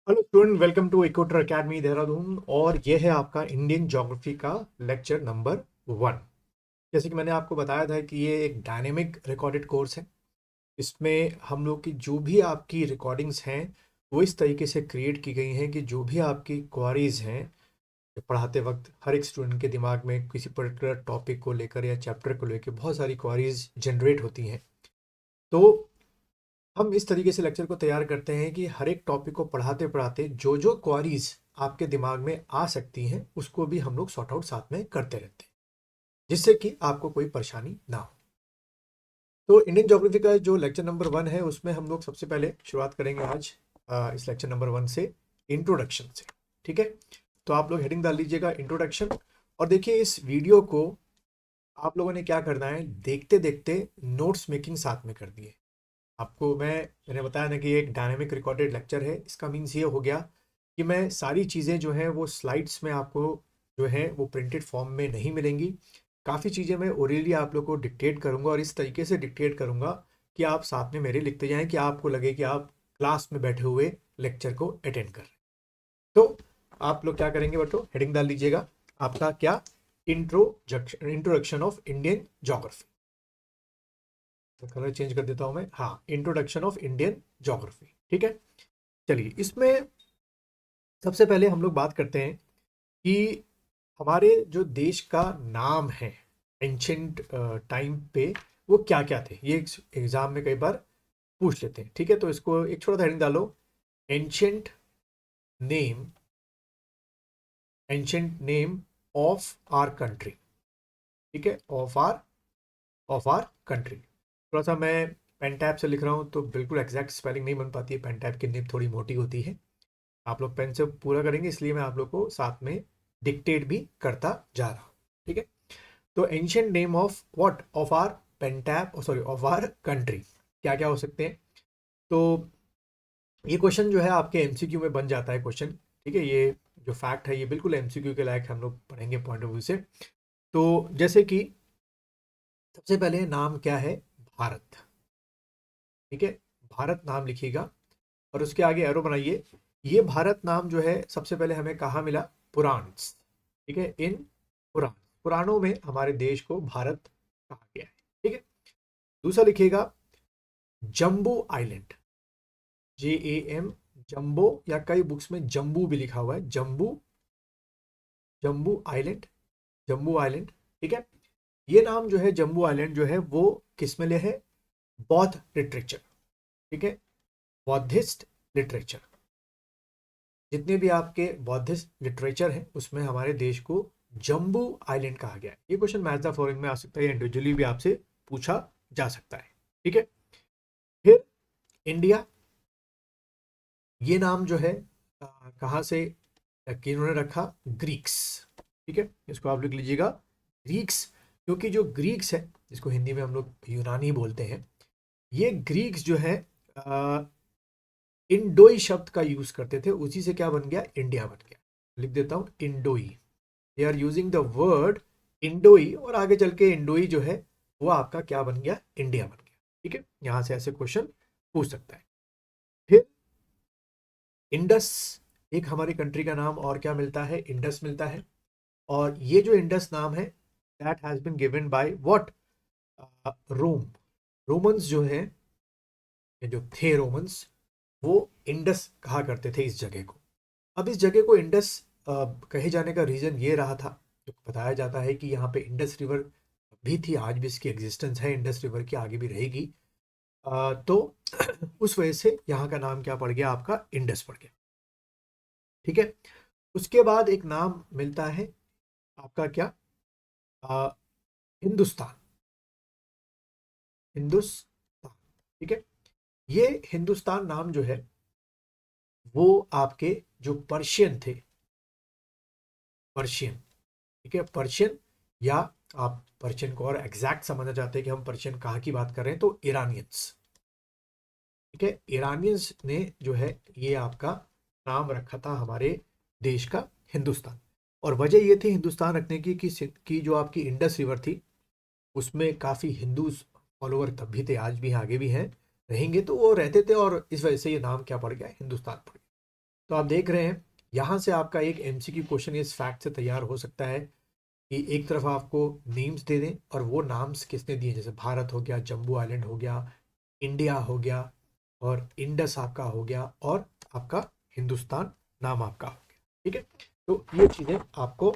Hello student, welcome to Equator Academy Dehradun. और ये है आपका इंडियन ज्योग्राफी का लेक्चर नंबर 1। जैसे कि मैंने आपको बताया था कि ये एक डायनेमिक रिकॉर्डेड कोर्स है। इसमें हम लोग की जो भी आपकी रिकॉर्डिंग्स हैं वो इस तरीके से क्रिएट की गई हैं कि जो भी आपकी क्वारीज हैं पढ़ाते वक्त हर एक स्टूडेंट के दिमाग में किसी पर्टिकुलर टॉपिक को लेकर या चैप्टर को लेकर बहुत सारी क्वारीज जनरेट होती हैं। तो हम इस तरीके से लेक्चर को तैयार करते हैं कि हर एक टॉपिक को पढ़ाते पढ़ाते जो जो क्वारीज आपके दिमाग में आ सकती हैं उसको भी हम लोग सॉर्ट आउट साथ में करते रहते हैं, जिससे कि आपको कोई परेशानी ना हो। तो इंडियन ज्योग्राफी का जो लेक्चर नंबर 1 है उसमें हम लोग सबसे पहले शुरुआत करेंगे आज इस लेक्चर नंबर 1 से इंट्रोडक्शन से। ठीक है, तो आप लोग हेडिंग डाल लीजिएगा इंट्रोडक्शन। और देखिए इस वीडियो को आप लोगों ने क्या करना है, देखते देखते नोट्स मेकिंग साथ में कर दिए। आपको मैंने बताया ना कि एक डायनेमिक रिकॉर्डेड लेक्चर है। इसका मीन्स ये हो गया कि मैं सारी चीज़ें जो हैं वो स्लाइड्स में आपको जो है वो प्रिंटेड फॉर्म में नहीं मिलेंगी। काफ़ी चीज़ें मैं ओरली आप लोग को डिक्टेट करूँगा और इस तरीके से डिक्टेट करूँगा कि आप साथ में मेरे लिखते जाएं कि आपको लगे कि आप क्लास में बैठे हुए लेक्चर को अटेंड कर रहे हैं। तो आप लोग क्या करेंगे बटो, हेडिंग डाल लीजिएगा आपका क्या, इंट्रोडक्शन ऑफ इंडियन ज्योग्राफी। तो कलर चेंज कर देता हूं मैं, हाँ, इंट्रोडक्शन ऑफ इंडियन ज्योग्राफी। ठीक है, चलिए इसमें सबसे पहले हम लोग बात करते हैं कि हमारे जो देश का नाम है एंशंट टाइम पे वो क्या क्या थे। ये एग्जाम में कई बार पूछ लेते हैं। ठीक है, तो इसको एक छोटा सा हेडिंग डालो, ancient name, ancient name of our country. ठीक है, ऑफ आर कंट्री। थोड़ा सा मैं पेन टैप से लिख रहा हूँ तो बिल्कुल एग्जैक्ट स्पेलिंग नहीं बन पाती है, पेन टैप की निब थोड़ी मोटी होती है। आप लोग पेन से पूरा करेंगे इसलिए मैं आप लोग को साथ में डिक्टेट भी करता जा रहा हूँ। ठीक है, तो ancient name of what, of our pen tap, sorry of our country, क्या क्या हो सकते हैं। तो ये क्वेश्चन जो है आपके एमसीक्यू में बन जाता है क्वेश्चन। ठीक है, ये जो फैक्ट है ये बिल्कुल एमसीक्यू के लायक हम लोग पढ़ेंगे पॉइंट ऑफ व्यू से। तो जैसे कि सबसे पहले नाम क्या है, भारत। ठीक है, भारत नाम लिखिएगा और उसके आगे एरो बनाइए। ये भारत नाम जो है सबसे पहले हमें कहाँ मिला, पुराण। ठीक है, इन पुराण, पुराणों में हमारे देश को भारत कहा गया है। ठीक है, दूसरा लिखिएगा जम्बू आइलैंड, JAM, जम्बो, या कई बुक्स में जम्बू भी लिखा हुआ है, जम्बू, जम्बू आइलैंड, जम्बू आइलैंड। ठीक है, ये नाम जो है जम्बू आइलैंड जो है वो किस में ले है, बौद्ध लिटरेचर। ठीक है, बौद्धिस्ट लिटरेचर, जितने भी आपके बौद्धिस्ट लिटरेचर हैं उसमें हमारे देश को जम्बू आइलैंड कहा गया है। ये क्वेश्चन मैथ द फॉलोइंग में आ सकता है या इंडिविजुअली भी आपसे पूछा जा सकता है। ठीक है, फिर इंडिया, ये नाम जो है कहाँ से किन्होंने रखा, ग्रीक्स। ठीक है, इसको आप लिख लीजिएगा ग्रीक्स, क्योंकि जो ग्रीक्स है जिसको हिंदी में हम लोग यूनानी बोलते हैं, ये ग्रीक्स जो है इंडोई शब्द का यूज करते थे, उसी से क्या बन गया, इंडिया बन गया। लिख देता हूं इंडोई, they are using the word इंडोई, और आगे चल के इंडोई जो है वो आपका क्या बन गया, इंडिया बन गया। ठीक है, यहां से ऐसे क्वेश्चन पूछ सकता है। फिर इंडस, एक हमारी कंट्री का नाम और क्या मिलता है, इंडस मिलता है। और ये जो इंडस नाम है that has been given by what, Rome. Romans जो है, ये जो थे रोमन्स, वो इंडस कहा करते थे इस जगह को। अब इस जगह को इंडस कहे जाने का रीजन ये रहा था, जो बताया जाता है कि यहाँ पे इंडस रिवर भी थी, आज भी इसकी एग्जिस्टेंस है, इंडस रिवर की आगे भी रहेगी। तो उस वजह से यहाँ का नाम क्या पड़ गया, आपका इंडस पड़ गया। ठीक है, उसके बाद एक नाम मिलता है आपका क्या, अ, हिंदुस्तान, हिंदुस्तान। ठीक है, ये हिंदुस्तान नाम जो है वो आपके जो पर्शियन थे, पर्शियन। ठीक है, पर्शियन, या आप पर्शियन को और एग्जैक्ट समझना चाहते हैं कि हम पर्शियन कहाँ की बात कर रहे हैं, तो ईरानियंस। ठीक है, ईरानियंस ने जो है ये आपका नाम रखा था हमारे देश का हिंदुस्तान। और वजह ये थी हिंदुस्तान रखने की कि जो आपकी इंडस रिवर थी उसमें काफ़ी हिंदू फॉलोअर तब भी थे, आज भी हैं, आगे भी हैं, रहेंगे, तो वो रहते थे और इस वजह से ये नाम क्या पड़ गया, हिंदुस्तान पड़ गया। तो आप देख रहे हैं यहाँ से आपका एक एमसीक्यू क्वेश्चन इस फैक्ट से तैयार हो सकता है कि एक तरफ आपको नेम्स दे दें और वो नाम्स किसने दिए, जैसे भारत हो गया, जम्बू आइलैंड हो गया, इंडिया हो गया, और इंडस आपका हो गया, और आपका हिंदुस्तान नाम आपका हो गया। ठीक है, तो ये चीज़ें आपको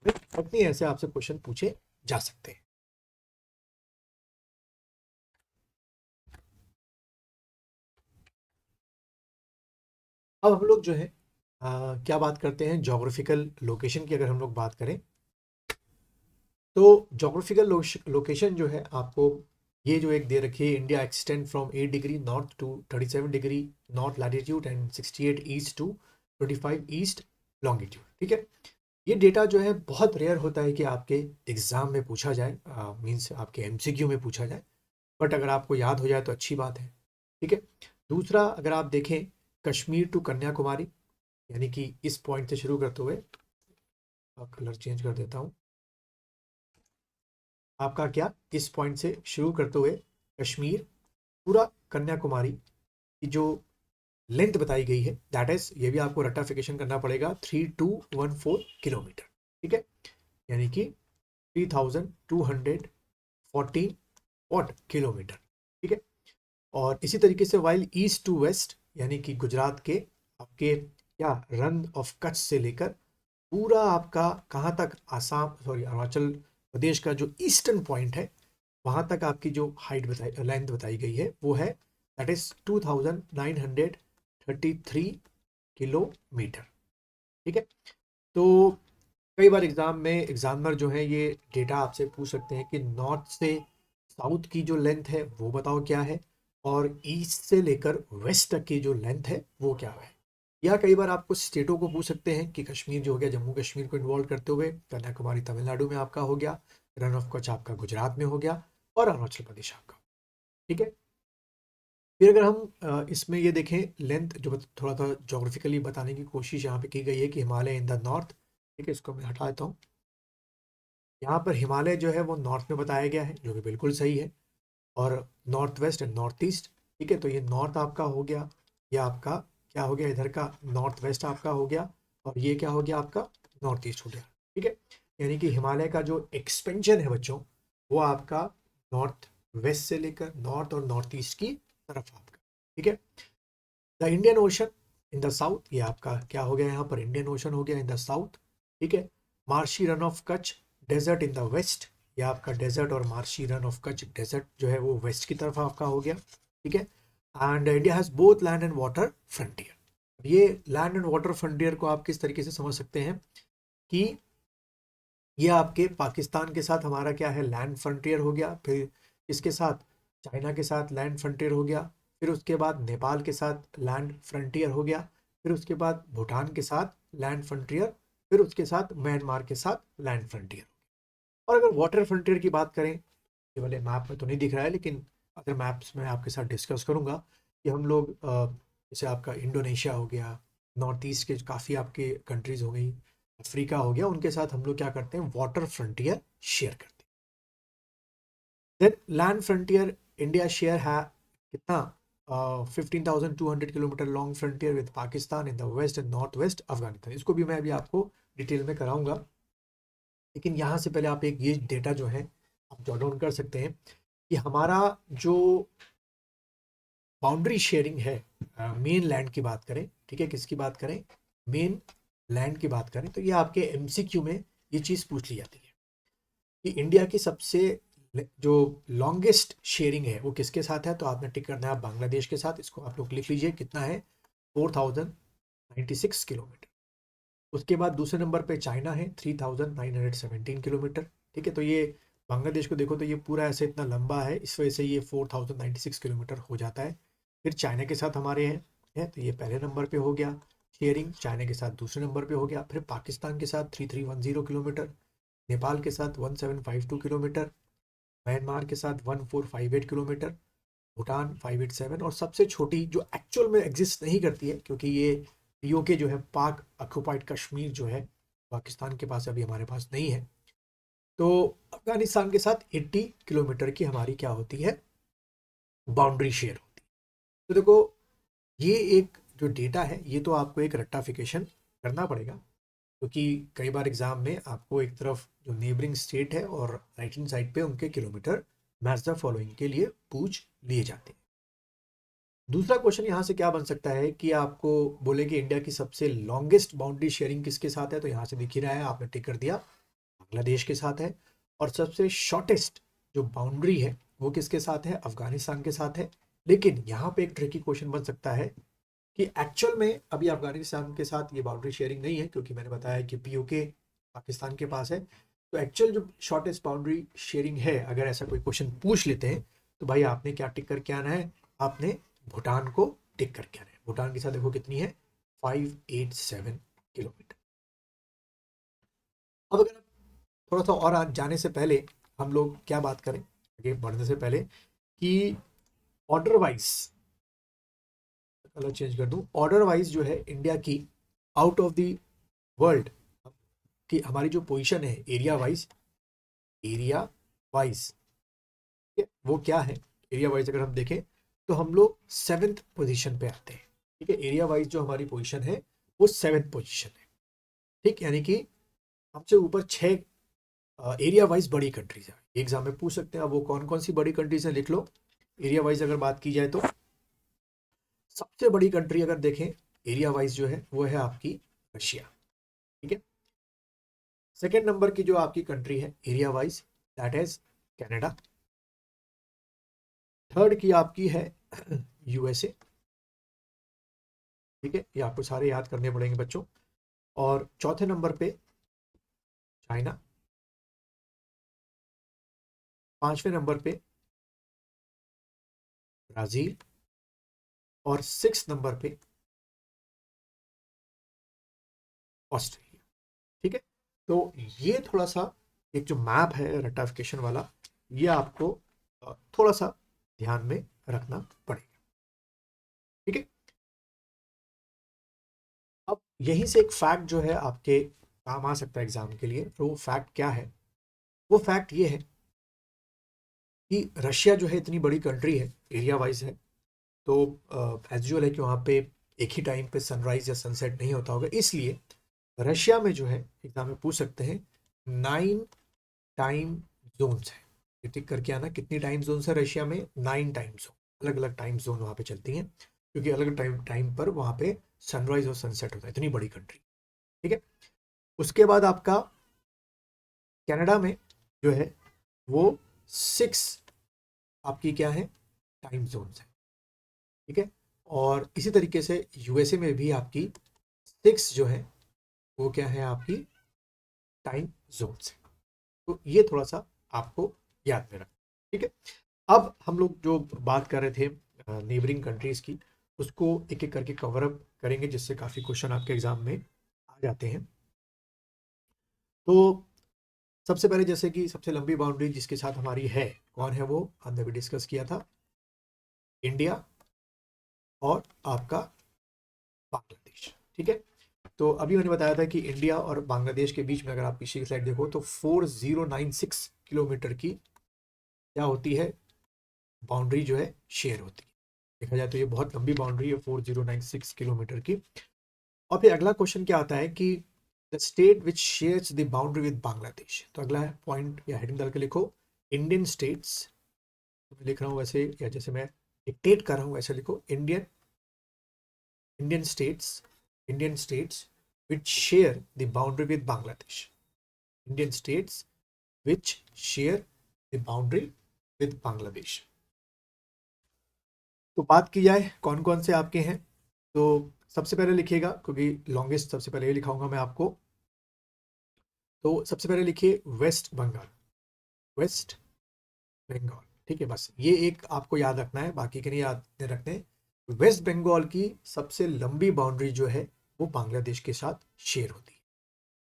रखनी है, ऐसे आपसे क्वेश्चन पूछे जा सकते हैं। अब हम लोग जो है क्या बात करते हैं, जोग्राफिकल लोकेशन की अगर हम लोग बात करें तो जोग्राफिकल लोकेशन जो है आपको ये जो एक दे रखी है, India extend from 8 degree north to 37 degree north latitude and 68 east to 25 east longitude. ठीक है, ये डेटा जो है बहुत रेयर होता है कि आपके एग्जाम में पूछा जाए, मीन्स आपके एमसीक्यू में पूछा जाए, बट अगर आपको याद हो जाए तो अच्छी बात है। ठीक है, दूसरा अगर आप देखें कश्मीर टू कन्याकुमारी, यानी कि इस पॉइंट से शुरू करते हुए, कलर चेंज कर देता हूँ, आपका क्या इस पॉइंट से शुरू करते हुए कश्मीर पूरा कन्याकुमारी की जो लेंथ बताई गई है, दैट इज, ये भी आपको रेक्टिफिकेशन करना पड़ेगा, 3214 किलोमीटर। ठीक है, यानी कि 3214 वॉट किलोमीटर। ठीक है, और इसी तरीके से वाइल ईस्ट टू वेस्ट, यानी कि गुजरात के आपके क्या रन ऑफ कच्छ से लेकर पूरा आपका कहाँ तक, आसाम सॉरी अरुणाचल प्रदेश का जो ईस्टर्न पॉइंट है, वहाँ तक आपकी जो हाइट बताई, लेंथ बताई गई है, वो है दैट इज 2933 किलोमीटर। ठीक है, तो कई बार एग्जाम में एग्जामिनर जो है ये डेटा आपसे पूछ सकते हैं कि नॉर्थ से साउथ की जो लेंथ है वो बताओ क्या है, और ईस्ट से लेकर वेस्ट तक की जो लेंथ है वो क्या है। या कई बार आपको स्टेटों को पूछ सकते हैं कि कश्मीर जो हो गया जम्मू कश्मीर को इन्वॉल्व करते हुए, कन्याकुमारी तमिलनाडु में आपका हो गया, रन ऑफ कच्छ आपका गुजरात में हो गया, और अरुणाचल प्रदेश आपका। ठीक है, फिर अगर हम इसमें ये देखें लेंथ जो थोड़ा सा जोग्राफिकली बताने की कोशिश यहाँ पे की गई है कि हिमालय इन द नॉर्थ। ठीक है, इसको मैं हटा देता हूँ। यहाँ पर हिमालय जो है वो नॉर्थ में बताया गया है, जो कि बिल्कुल सही है, और north west and north east. ठीक है, तो ये नॉर्थ आपका हो गया, ये आपका क्या हो गया, इधर का नॉर्थ वेस्ट आपका हो गया, और ये क्या हो गया आपका नॉर्थ ईस्ट हो गया। ठीक है, यानी कि हिमालय का जो एक्सपेंशन है बच्चों, वो आपका नॉर्थ वेस्ट से लेकर नॉर्थ और नॉर्थ ईस्ट की तरफ आपका। ठीक है, the Indian ocean in the south, ये आपका क्या हो गया, यहाँ पर इंडियन ओशन हो गया इन द साउथ। ठीक है, marshy Rann of Kutch desert in the west, ये आपका डेजर्ट और marshy Rann of Kutch desert जो है वो वेस्ट की तरफ आपका हो गया। ठीक है, and India has both land and water frontier. ये लैंड एंड वाटर फ्रंटियर को आप किस तरीके से समझ सकते हैं कि ये आपके पाकिस्तान के साथ हमारा क्या है, लैंड फ्रंटियर हो गया, फिर इसके साथ चाइना के साथ लैंड फ्रंटियर हो गया, फिर उसके बाद नेपाल के साथ लैंड फ्रंटियर हो गया, फिर उसके बाद भूटान के साथ लैंड फ्रंटियर, फिर उसके साथ म्यांमार के साथ लैंड फ्रंटियर। और अगर वाटर फ्रंटियर की बात करें, ये वाले मैप में तो नहीं दिख रहा है, लेकिन अगर मैप्स में आपके साथ डिस्कस करूंगा कि हम लोग जैसे आपका इंडोनेशिया हो गया, नॉर्थ ईस्ट के काफ़ी आपके कंट्रीज हो गई, अफ्रीका हो गया, उनके साथ हम लोग क्या करते हैं, वाटर फ्रंटियर शेयर करते हैं। Then land frontier India share है कितना, 15,200 kilometre long frontier with Pakistan in the west and north west Afghanistan. इसको भी मैं अभी आपको डिटेल में कराऊंगा, लेकिन यहाँ से पहले आप एक ये डेटा जो है आप जॉट डाउन कर सकते हैं कि हमारा जो बाउंड्री शेयरिंग है, मेन लैंड की बात करें, ठीक है, किसकी बात करें, मेन लैंड की बात करें, तो ये आपके एमसीक्यू में ये चीज़ पूछ ली जाती है कि इंडिया की सबसे जो लॉन्गेस्ट शेयरिंग है वो किसके साथ है, तो आपने टिक करना है बांग्लादेश के साथ। इसको आप लोग लिख लीजिए, कितना है, 4096 किलोमीटर। उसके बाद दूसरे नंबर पे चाइना है, 3917 किलोमीटर। ठीक है, तो ये बांग्लादेश को देखो तो ये पूरा ऐसे इतना लंबा है, इस वजह से ये 4096 किलोमीटर हो जाता है। फिर चाइना के साथ हमारे हैं है, तो ये पहले नंबर पे हो गया शेयरिंग, चाइना के साथ दूसरे नंबर पे हो गया। फिर पाकिस्तान के साथ 3310 किलोमीटर, नेपाल के साथ 1752 किलोमीटर, म्यांमार के साथ 1458 किलोमीटर, भूटान 587, और सबसे छोटी जो एक्चुअल में एग्जिस्ट नहीं करती है क्योंकि ये पीओके जो है, पाक ऑक्युपाइड कश्मीर जो है, पाकिस्तान के पास अभी हमारे पास नहीं है, तो अफगानिस्तान के साथ 80 किलोमीटर की हमारी क्या होती है, बाउंड्री शेयर होती है। तो देखो ये एक जो डेटा है ये तो आपको एक रेक्टाफिकेशन करना पड़ेगा, क्योंकि कई बार एग्जाम में आपको एक तरफ जो नेबरिंग स्टेट है और राइट हैंड साइड पे उनके किलोमीटर मैच द फॉलोइंग के लिए पूछ लिए जाते हैं। दूसरा क्वेश्चन यहाँ से क्या बन सकता है कि आपको बोले कि इंडिया की सबसे लॉन्गेस्ट बाउंड्री शेयरिंग किसके साथ है, तो यहाँ से दिख ही रहा है, आपने टिक कर दिया, बांग्लादेश के साथ है। और सबसे शॉर्टेस्ट जो बाउंड्री है वो किसके साथ है, अफगानिस्तान के साथ है। लेकिन यहाँ पे एक ट्रिकी क्वेश्चन बन सकता है कि एक्चुअल में अभी अफगानिस्तान के साथ ये बाउंड्री शेयरिंग नहीं है, क्योंकि मैंने बताया कि पीओके पाकिस्तान के पास है। तो एक्चुअल जो शॉर्टेस्ट बाउंड्री शेयरिंग है, अगर ऐसा कोई क्वेश्चन पूछ लेते हैं तो भाई आपने क्या टिक करके आना है, आपने भूटान को टिक करके आना है। भूटान के साथ देखो कितनी है, 587 किलोमीटर। अब अगर थोड़ा सा और जाने से पहले हम लोग क्या बात करें, आगे बढ़ने से पहले, कि ऑर्डर वाइज कलर चेंज कर दूं, ऑर्डर वाइज जो है इंडिया की आउट ऑफ द वर्ल्ड की हमारी जो पोजीशन है एरिया वाइज, एरिया वाइज वो क्या है, एरिया वाइज अगर हम देखें तो हम लोग 7th पोजीशन पे आते हैं। ठीक है, एरिया वाइज जो हमारी पोजीशन है वो 7th पोजीशन है। ठीक, यानी कि हमसे ऊपर 6 एरिया वाइज बड़ी कंट्रीज है। एग्जाम में पूछ सकते हैं, अब वो कौन कौन सी बड़ी कंट्रीज है लिख लो। एरिया वाइज अगर बात की जाए तो सबसे बड़ी कंट्री अगर देखें एरिया वाइज जो है वो है आपकी रशिया। ठीक है, सेकेंड नंबर की जो आपकी कंट्री है area wise that is Canada. Third की आपकी है यूएसए। ठीक है, ये आपको सारे याद करने पड़ेंगे बच्चों। और चौथे नंबर पे चाइना। पांचवें नंबर पे ब्राजील। और 6 नंबर पे ऑस्ट्रेलिया। ठीक है, तो ये थोड़ा सा एक जो मैप है रेक्टिफिकेशन वाला, ये आपको थोड़ा सा ध्यान में रखना पड़ेगा। ठीक है, अब यहीं से एक फैक्ट जो है आपके काम आ सकता है एग्जाम के लिए। तो वो फैक्ट क्या है, वो फैक्ट ये है कि रशिया जो है इतनी बड़ी कंट्री है, एरिया वाइज है, तो एज यूजुअल है कि वहाँ पे एक ही टाइम पे सनराइज या सनसेट नहीं होता होगा, इसलिए रशिया में जो है एग्जाम में पूछ सकते हैं 9 टाइम जोन्स है। ये टिक करके आना, कितनी टाइम जोन्स है रशिया में, 9 टाइम जोन, अलग अलग टाइम जोन वहाँ पे चलती हैं, क्योंकि अलग टाइम टाइम पर वहाँ पे सनराइज और सनसेट होता है, इतनी बड़ी कंट्री। ठीक है, उसके बाद आपका कनाडा में जो है वो 6 आपकी क्या है टाइम जोन्स है। ठीक है, और इसी तरीके से यूएसए में भी आपकी 6 जो है वो क्या है आपकी टाइम जोन्स है। तो ये थोड़ा सा आपको याद में रखना। ठीक है, अब हम लोग जो बात कर रहे थे नेबरिंग कंट्रीज की, उसको एक एक करके कवर अप करेंगे, जिससे काफ़ी क्वेश्चन आपके एग्जाम में आ जाते हैं। तो सबसे पहले जैसे कि सबसे लंबी बाउंड्री जिसके साथ हमारी है, कौन है वो, हमने भी डिस्कस किया था, इंडिया और आपका बांग्लादेश। ठीक है, तो अभी मैंने बताया था कि इंडिया और बांग्लादेश के बीच में अगर आप पीछे की साइड देखो तो 4096 किलोमीटर की क्या होती है, बाउंड्री जो है शेयर होती है। देखा जाए तो ये बहुत लंबी बाउंड्री है 4096 किलोमीटर की। और फिर अगला क्वेश्चन क्या आता है कि the state which shares the boundary with Bangladesh. तो अगला पॉइंट या हेडिंग डाल के लिखो इंडियन स्टेट्स, तो मैं लिख रहा हूँ वैसे, या जैसे मैं डिक्टेट कर रहा हूँ वैसे लिखो, Indian Indian states, Indian states which share the boundary with Bangladesh. Indian states which share the boundary with Bangladesh. तो बात की जाए कौन कौन से आपके हैं, तो सबसे पहले लिखिएगा, क्योंकि लॉन्गेस्ट सबसे पहले ये लिखाऊंगा मैं आपको। तो सबसे पहले लिखिए वेस्ट बंगाल, वेस्ट बंगाल। ठीक है, बस ये एक आपको याद रखना है, बाकी के नहीं याद रखते हैं। वेस्ट बंगाल की सबसे लंबी बाउंड्री जो है वो बांग्लादेश के साथ शेयर होती है।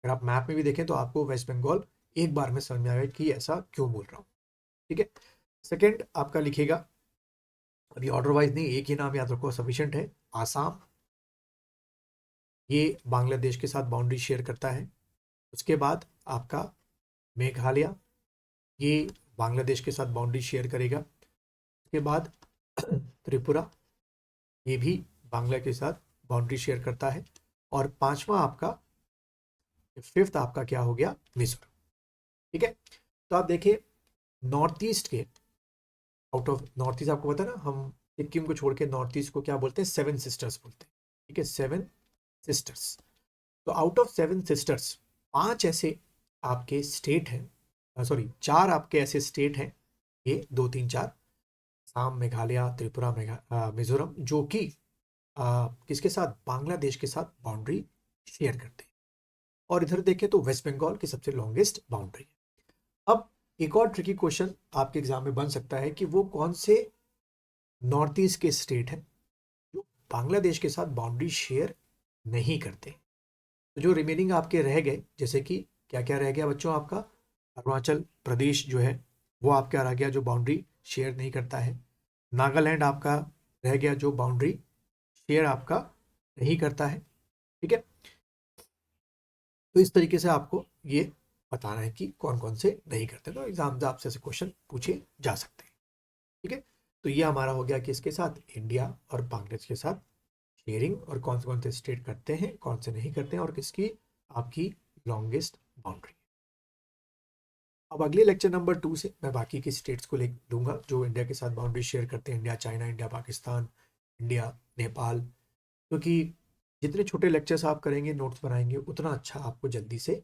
अगर आप मैप में भी देखें तो आपको वेस्ट बंगाल एक बार में समझ में आएगा कि ऐसा क्यों बोल रहा हूँ। ठीक है, सेकंड आपका लिखेगा, अभी ऑर्डर वाइज नहीं, एक ही नाम याद रखो सफिशिएंट है, आसाम। ये बांग्लादेश के साथ बाउंड्री शेयर करता है। उसके बाद आपका मेघालय, ये बांग्लादेश के साथ बाउंड्री शेयर करेगा। उसके बाद त्रिपुरा, ये भी बांग्ला के साथ बाउंड्री शेयर करता है, और पांचवा आपका, फिफ्थ आपका क्या हो गया, मिजोरम। ठीक है, तो आप देखिए नॉर्थ ईस्ट के, आउट ऑफ नॉर्थ ईस्ट, आपको पता है ना, हम सिक्किम को छोड़ के नॉर्थ ईस्ट को क्या बोलते हैं, सेवन सिस्टर्स बोलते हैं। ठीक है, सेवन सिस्टर्स। तो आउट ऑफ सेवन सिस्टर्स, पांच ऐसे आपके स्टेट हैं, सॉरी चार आपके ऐसे स्टेट हैं, ये दो तीन चार, असम, मेघालय, त्रिपुरा, मिजोरम, जो कि किसके साथ, बांग्लादेश के साथ बाउंड्री शेयर करते हैं। और इधर देखें तो वेस्ट बंगाल की सबसे लॉन्गेस्ट बाउंड्री है। अब एक और ट्रिकी क्वेश्चन आपके एग्जाम में बन सकता है कि वो कौन से नॉर्थ ईस्ट के स्टेट हैं जो बांग्लादेश के साथ बाउंड्री शेयर नहीं करते। तो जो रिमेनिंग आपके रह गए, जैसे कि क्या क्या रह गया बच्चों, आपका अरुणाचल प्रदेश जो है वो आपका रह गया जो बाउंड्री शेयर नहीं करता है। नागालैंड आपका रह गया जो बाउंड्री शेयर आपका नहीं करता है। ठीक है, तो इस तरीके से आपको ये बताना है कि कौन कौन से नहीं करते। तो एग्जाम में आपसे ऐसे क्वेश्चन पूछे जा सकते हैं। ठीक है, तो ये हमारा हो गया कि इसके साथ इंडिया और बांग्लादेश के साथ शेयरिंग, और कौन से स्टेट करते हैं, कौन से नहीं करते हैं, और किसकी आपकी लॉन्गेस्ट बाउंड्री। अब अगले लेक्चर नंबर 2 से मैं बाकी की स्टेट्स को ले दूंगा जो इंडिया के साथ बाउंड्री शेयर करते हैं, India China, India Pakistan, India Nepal. क्योंकि जितने छोटे लेक्चर्स आप करेंगे, नोट्स बनाएंगे, उतना अच्छा आपको जल्दी से